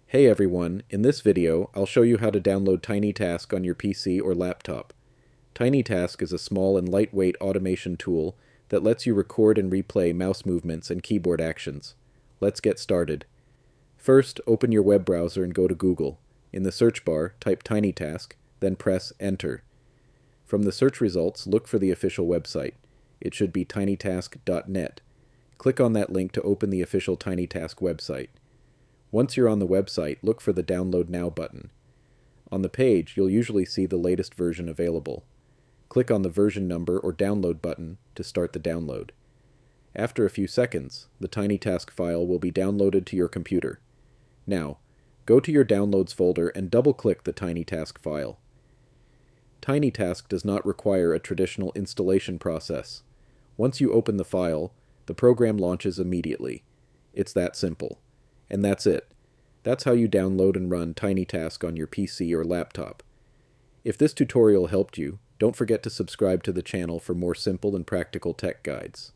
Hey everyone, in this video, I'll show you how to download TinyTask on your PC or laptop. TinyTask is a small and lightweight automation tool that lets you record and replay mouse movements and keyboard actions. Let's get started. First, open your web browser and go to Google. In the search bar, type TinyTask, then press Enter. From the search results, look for the official website. It should be tinytask.net. Click on that link to open the official TinyTask website. Once you're on the website, look for the Download Now button. On the page, you'll usually see the latest version available. Click on the version number or download button to start the download. After a few seconds, the TinyTask file will be downloaded to your computer. Now, go to your Downloads folder and double-click the TinyTask file. TinyTask does not require a traditional installation process. Once you open the file, the program launches immediately. It's that simple. And that's it. That's how you download and run TinyTask on your PC or laptop. If this tutorial helped you, don't forget to subscribe to the channel for more simple and practical tech guides.